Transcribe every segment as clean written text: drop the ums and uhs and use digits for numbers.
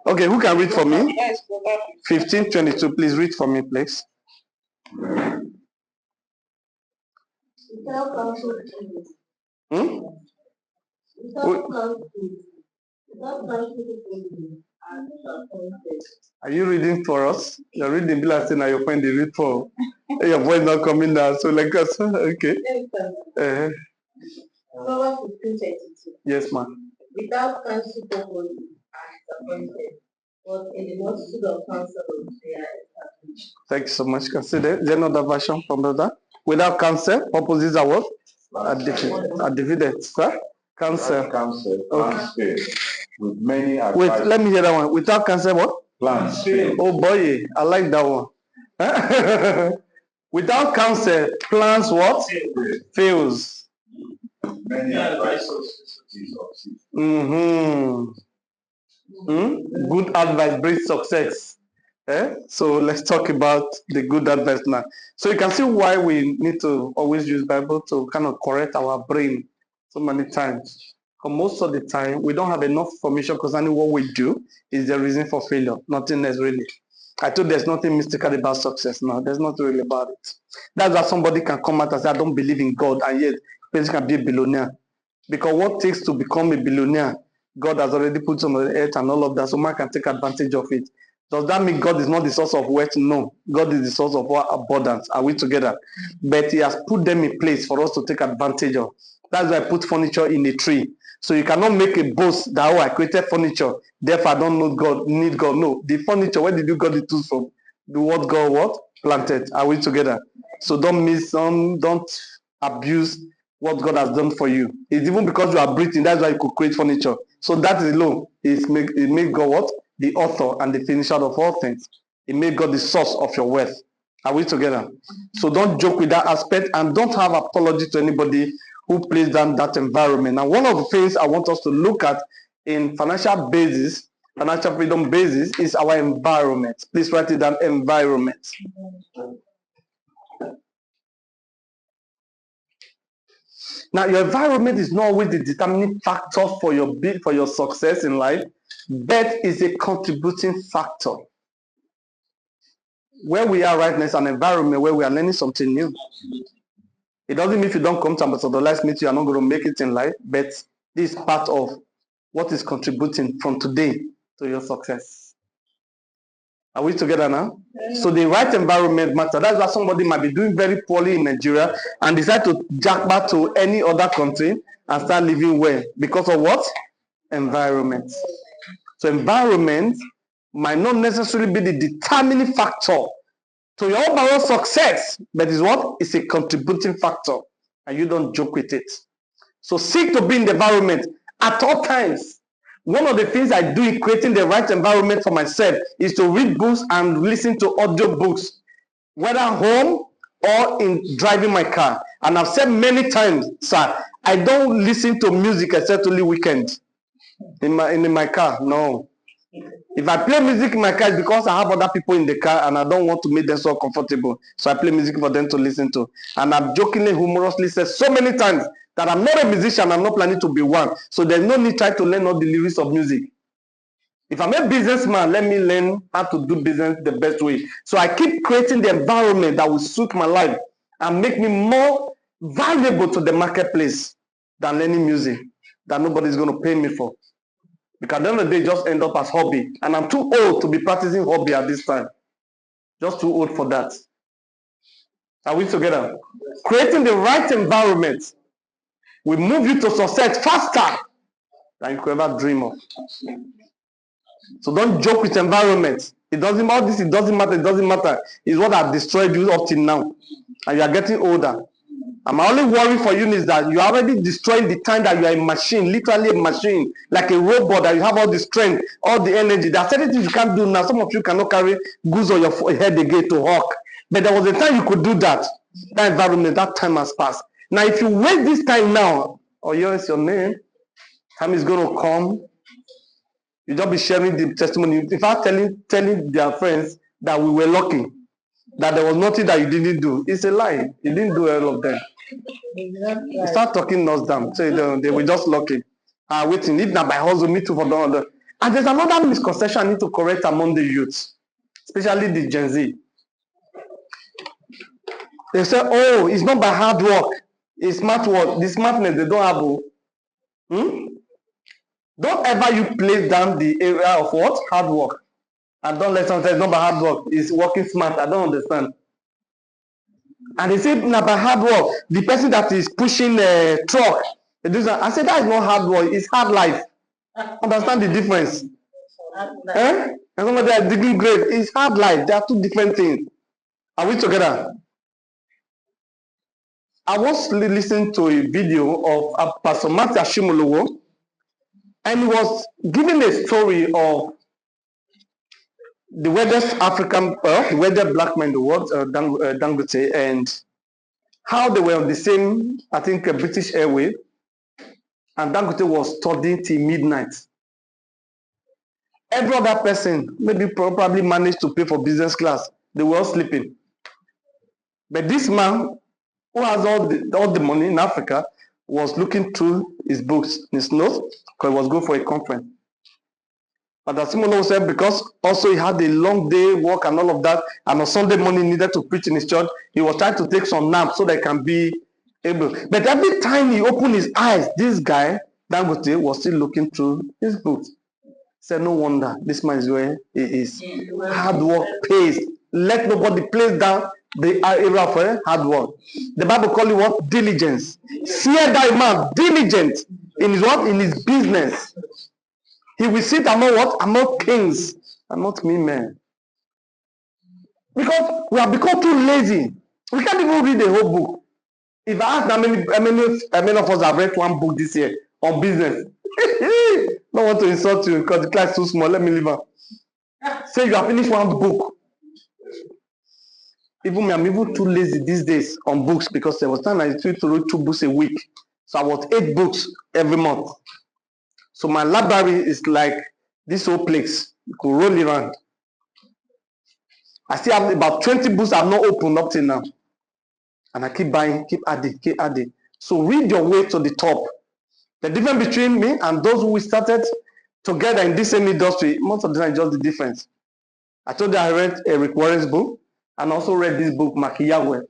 Okay, who can read for me? 15:22. Please read for me, please. Hmm? Are you reading for us? You're reading Bill saying now your friend they read for. Your voice not coming down, so like us. Okay. Yes, ma'am. Without counsel purpose are disappointed, but in the multitude of counselors they are established. Thank you so much. Consider. Is there another version from that? Without counsel, purposes are what? Are defeated. Sir? Counsel. Okay. With many Wait, let me hear that one. Without counsel, what? plans. Oh boy, I like that one. Without counsel, plans what? Fails. Many advisors. Good advice brings success. So let's talk about the good advice now. So you can see why we need to always use Bible to kind of correct our brain so many times. Because most of the time we don't have enough information concerning what we do is the reason for failure. Nothing else really. I told there's nothing mystical about success now. There's not really about it. That's why somebody can come out and say, I don't believe in God, and yet person can be a billionaire. Because what takes to become a billionaire, God has already put on the earth and all of that, so man can take advantage of it. Does that mean God is not the source of wealth? No. God is the source of abundance. Are we together? But he has put them in place for us to take advantage of. That's why I put furniture in a tree. So you cannot make a boast that, oh, I created furniture, therefore I don't know God, need God. No. The furniture, where did you get the tools from? The what God what? Planted. Are we together? So don't abuse what God has done for you. It's even because you are breathing, that's why you could create furniture. So that alone is make God what? The author and the finisher of all things. It made God the source of your wealth. Are we together? So don't joke with that aspect and don't have apology to anybody who plays down that environment. Now, one of the things I want us to look at in financial freedom basis is our environment. Please write it down, environment. Now, your environment is not always the determining factor for your success in life, but is a contributing factor. Where we are right now is an environment where we are learning something new. It doesn't mean if you don't come to Ambassador Life Meet, you are not going to make it in life, but this is part of what is contributing from today to your success. Are we together now? Yeah. So the right environment matters. That's why somebody might be doing very poorly in Nigeria and decide to jack back to any other country and start living well. Because of what? Environment. So environment might not necessarily be the determining factor to your overall success, but is what? It's a contributing factor. And you don't joke with it. So seek to be in the environment at all times. One of the things I do in creating the right environment for myself is to read books and listen to audio books, whether home or in driving my car. And I've said many times, sir, I don't listen to music except only weekend in my car. No. If I play music in my car, it's because I have other people in the car and I don't want to make them so comfortable. So I play music for them to listen to. And I've jokingly, humorously said so many times that I'm not a musician, I'm not planning to be one. So there's no need to try to learn all the lyrics of music. If I'm a businessman, let me learn how to do business the best way. So I keep creating the environment that will suit my life and make me more valuable to the marketplace than learning music that nobody's going to pay me for. Because at the end of the day, just end up as hobby. And I'm too old to be practicing hobby at this time. Just too old for that. Are we together? Creating the right environment will move you to success faster than you could ever dream of. So don't joke with environment. It doesn't matter. It doesn't matter. It's what has destroyed you up till now. And you are getting older. And my only worry for you is that you are already destroying the time that you are a machine, literally a machine, like a robot that you have all the strength, all the energy. There are certain things you can't do now. Some of you cannot carry goods on your head again to hawk. But there was a time you could do that. That environment, that time has passed. Now, if you waste this time now, or yours your name, time is going to come. You just be sharing the testimony. In fact, telling their friends that we were lucky, that there was nothing that you didn't do. It's a lie. You didn't do all of them. You start talking us down. Say they were just lucky. Waiting. If not by hustle, me too for the other. And there's another misconception I need to correct among the youths, especially the Gen Z. They say, oh, it's not by hard work, it's smart work. The smartness they don't have. Don't ever you place down the area of what? Hard work. And don't let someone say it's not by hard work, it's working smart. I don't understand. And they say, nah, by hard work, the person that is pushing a truck, I said, that is not hard work, it's hard life. Understand the difference? And somebody is digging grave, it's hard life. They are two different things. Are we together? I was listening to a video of Pastor Matthew Ashimolowo, and he was giving a story of the wealthiest African, the wealthiest black man in the world, Dangote, and how they were on the same, I think, British Airways, and Dangote was studying till midnight. Every other person maybe probably managed to pay for business class. They were all sleeping. But this man, who has all the money in Africa, was looking through his books, his notes, because he was going for a conference. But as Simon said, because also he had a long day work and all of that, and on Sunday morning needed to preach in his church, he was trying to take some nap so they can be able. But every time he opened his eyes, this guy, Dangote, was still looking through his books. Said, no wonder this man is where he is. Hard work pays. Let nobody place down the area of hard work. The Bible calls it what? Diligence. See that man diligent in his what? In his business. He will sit among what? Among kings and not me men. Because we have become too lazy. We can't even read the whole book. If I ask how many of us have read one book this year on business, don't want to insult you because the class is too small. Let me leave her. Say you have finished one book. Even me, I'm even too lazy these days on books because there was time I used to read 2 books a week. So I was 8 books every month. So my library is like this whole place. You could roll it around. I still have about 20 books I've not opened up till now. And I keep buying, keep adding, keep adding. So read your way to the top. The difference between me and those who started together in this same industry, most of them are just the difference. I told you I read Eric Warren's book and also read this book, Makiyawe,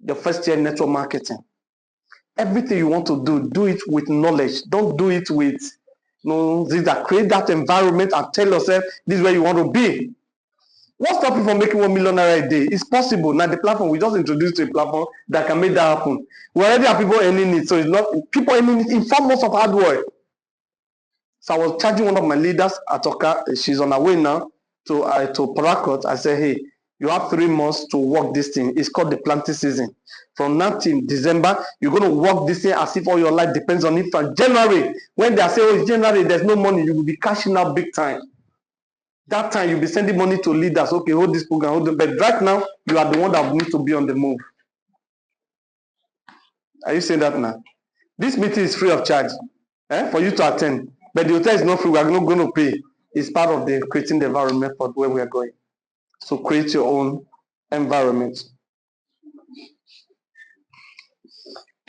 the first year network marketing. Everything you want to do it with knowledge. Don't do it with create that environment and tell yourself this is where you want to be. What's stopping you from making $1 million a day? It's possible. Now the platform, we just introduced a platform that can make that happen. We already have people earning it, so it's not people earning it in 4 months of hard work. So I was charging one of my leaders at Oka. She's on her way now to Parakot. I said, hey, you have 3 months to work this thing. It's called the planting season. From now till December, you're going to work this thing as if all your life depends on it. From January, when they are saying, oh, it's January, there's no money, you will be cashing out big time. That time you'll be sending money to leaders. Okay, hold this program, hold them. But right now, you are the one that need to be on the move. Are you saying that now? This meeting is free of charge for you to attend. But the hotel is not free. We are not going to pay. It's part of the creating the environment for where we are going. So create your own environment.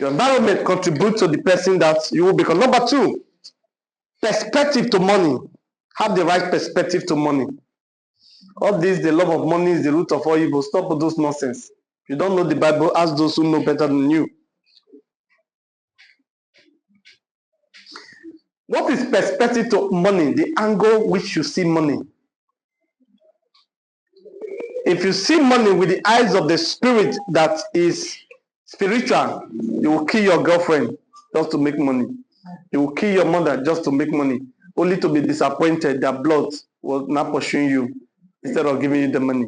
Your environment contributes to the person that you will become. Number 2, perspective to money. Have the right perspective to money. All this, the love of money is the root of all evil. Stop with those nonsense. If you don't know the Bible, ask those who know better than you. What is perspective to money? The angle which you see money. If you see money with the eyes of the spirit that is spiritual, you will kill your girlfriend just to make money. You will kill your mother just to make money. Only to be disappointed that blood was not pursuing you instead of giving you the money.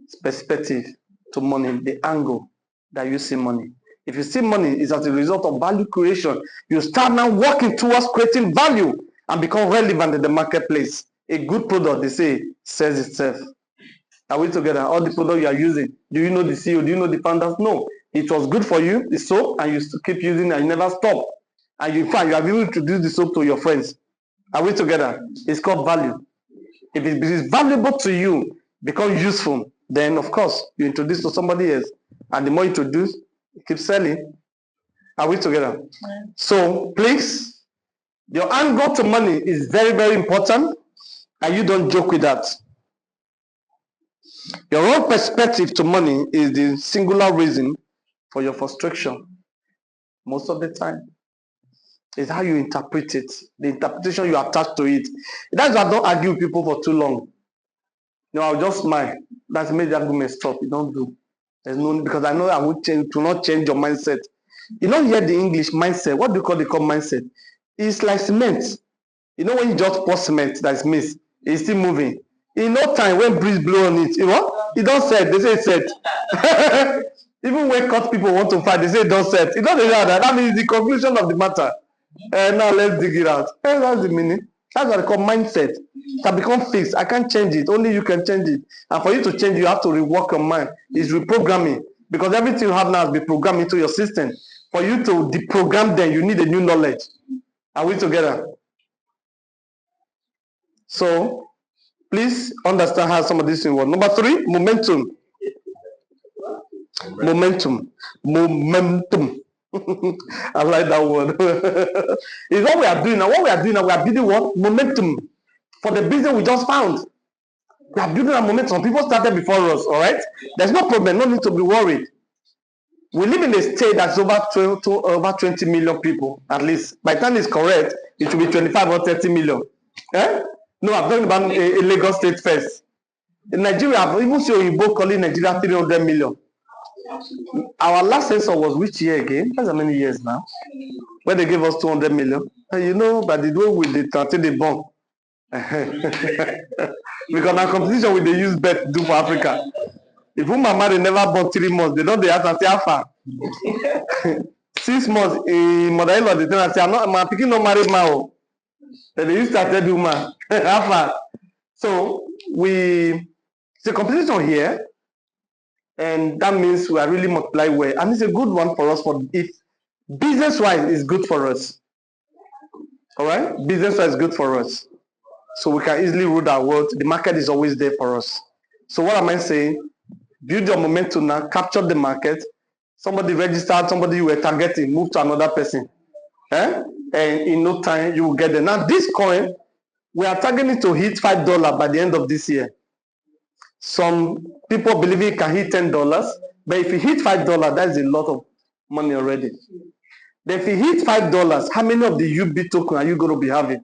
It's perspective to money, the angle that you see money. If you see money is as a result of value creation, you start now working towards creating value and become relevant in the marketplace. A good product, they say, sells itself. Are we together? All the product you are using, do you know the CEO? Do you know the founders? No. It was good for you, the soap, and you keep using it and you never stop. And you find you have even introduced the soap to your friends. Are we together? It's called value. If it is valuable to you, become useful, then of course you introduce to somebody else. And the more you introduce, you keep selling. Are we together? Yeah. So please, Your angle to money is very, very important, and you don't joke with that. Your own perspective to money is the singular reason for your frustration. Most of the time, it's how you interpret it, the interpretation you attach to it. That's why I don't argue with people for too long. No, I'll just smile. That's made the argument stop. You don't do. There's no, because I know I would change to not change your mindset. You don't hear the English mindset. What do you call the mindset? It's like cement. You know when you just pour cement that's missed, it's still moving. In no time when breeze blow on it, you know, it don't set. They say it set. Even when cut people want to fight, they say it don't set. It don't know that. That means the conclusion of the matter. Now let's dig it out. That's the meaning. That's what I call mindset. It can become fixed. I can't change it. Only you can change it. And for you to change, you have to rework your mind. It's reprogramming. Because everything you have now has been programmed into your system. For you to deprogram them, you need a new knowledge. Are we together? So, please understand how some of this things work. Number 3, momentum. Momentum. Momentum. I like that word. It's what we are doing now. What we are doing now, we are building what? Momentum. For the business we just found. We are building a momentum. People started before us, all right? There's no problem. No need to be worried. We live in a state that's over 20 million people, at least. By the time it's correct, it should be 25 or 30 million. Eh? No, I'm talking about a Lagos state first. In Nigeria, even so, you both calling Nigeria 300 million. Our last census was which year again? That's how many years now? When they gave us 200 million. And you know, by the way, with the 30 they bomb. Because our competition with the use bet do for Africa. If woman marry never born 3 months, they don't they ask and say how far. 6 months in mother-in-law, they tell and say, I'm not my picking no married man. Then they used to tell the woman how far. So it's a competition here, and that means we are really multiply well. And it's a good one for us for if business-wise is good for us. All right? Business-wise is good for us. So we can easily rule our world. The market is always there for us. So what am I saying? Build your momentum now, capture the market. Somebody registered, somebody you were targeting, move to another person. And in no time, you will get there. Now, this coin, we are targeting to hit $5 by the end of this year. Some people believe it can hit $10, but if you hit $5, that's a lot of money already. Then if you hit $5, how many of the UB token are you going to be having?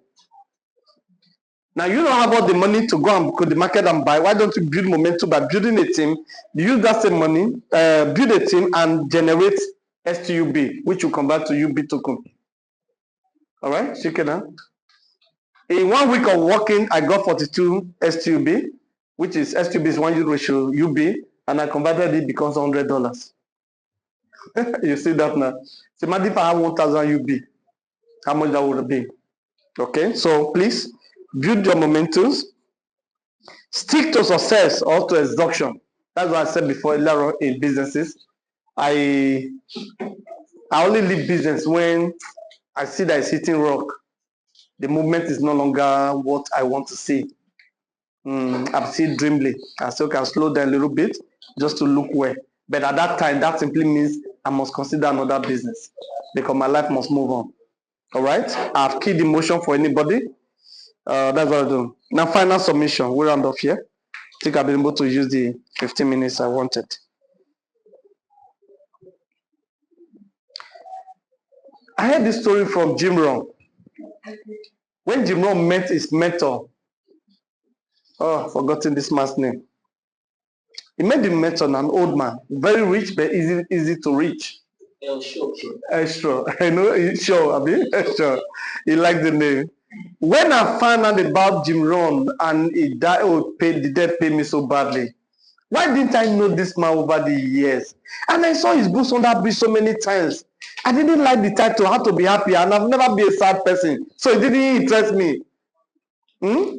Now, you don't have all the money to go and go to the market and buy. Why don't you build momentum by building a team? Use that same money, build a team and generate STUB, which will convert to UB token. All right, Shikena. In 1 week of working, I got 42 STUB, which is STUB is 1 ratio UB, and I converted it becomes $100. You see that now? So imagine if I have 1,000 UB, how much that would be? Okay, so please build your momentums. Stick to success or to exhaustion. That's what I said before earlier in businesses. I only leave business when I see that it's hitting rock. The movement is no longer what I want to see. I'm still dreamily. I still can slow down a little bit just to look well. But at that time, that simply means I must consider another business because my life must move on. All right? I've keyed emotion for anybody. That's what I do. Now, final submission. We'll round off here. I think I've been able to use the 15 minutes I wanted. I heard this story from Jim Rohn. When Jim Rohn met his mentor, I've forgotten this man's name. He met the mentor, an old man, very rich, but easy to reach. Sure. I know, sure, I mean, sure. He liked the name. When I found out about Jim Rohn and he died, the death paid me so badly. Why didn't I know this man over the years? And I saw his books on that bridge so many times. I didn't like the title, How to Be Happy, and I've never been a sad person. So it didn't interest me.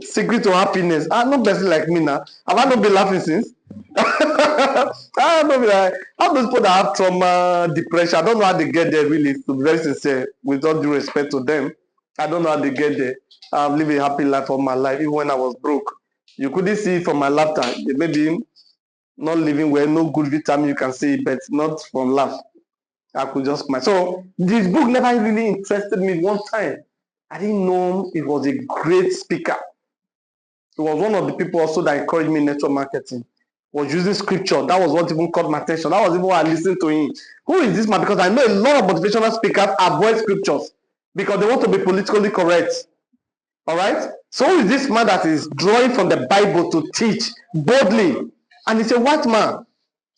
Secret to happiness. I'm not person like me now. Have I not been laughing since? I don't know. Like, how those people that have trauma, depression, I don't know how they get there really, to be very sincere, with all due respect to them. I don't know how they get there. I've lived a happy life all my life, even when I was broke. You couldn't see it from my laughter. Maybe not living well, no good vitamin you can see, but not from laugh. I could just smile. So this book never really interested me one time. I didn't know he was a great speaker. He was one of the people also that encouraged me in network marketing. Was using scripture. That was what even caught my attention. That was even why I listened to him. Who is this man? Because I know a lot of motivational speakers avoid scriptures because they want to be politically correct. All right? So who is this man that is drawing from the Bible to teach boldly? And he's a white man.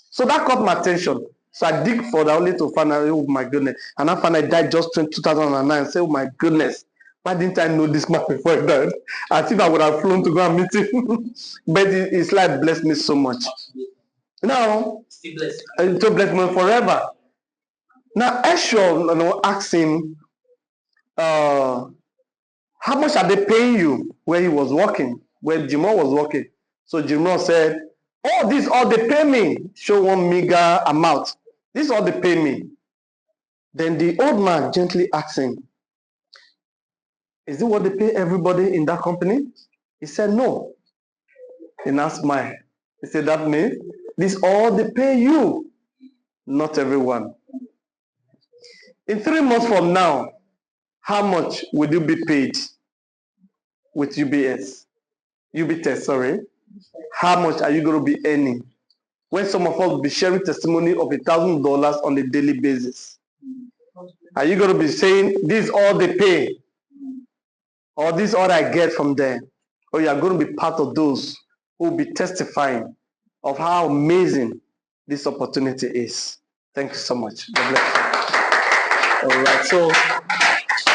So that caught my attention. So I dig further only to find out, oh my goodness. And I found I died just in 2009. Say, oh my goodness. Why didn't I know this man before he died? I think I would have flown to go and meet him. But his life blessed me so much. Now, it will bless me forever. Now, Esho asked him, how much are they paying you where he was working, where Jimo was working? So Jimo said, oh, this all they pay me. Show one meager amount. This all they pay me. Then the old man gently asked him, is it what they pay everybody in that company? He said, no. He now smiled. He said, that means this all they pay you, not everyone. In 3 months from now, how much will you be paid with UBS? UBTES, sorry. How much are you going to be earning? When some of us will be sharing testimony of $1,000 on a daily basis. Are you going to be saying, this is all they pay? Or this is all I get from them? Or you are going to be part of those who will be testifying of how amazing this opportunity is. Thank you so much. God bless you. All right, so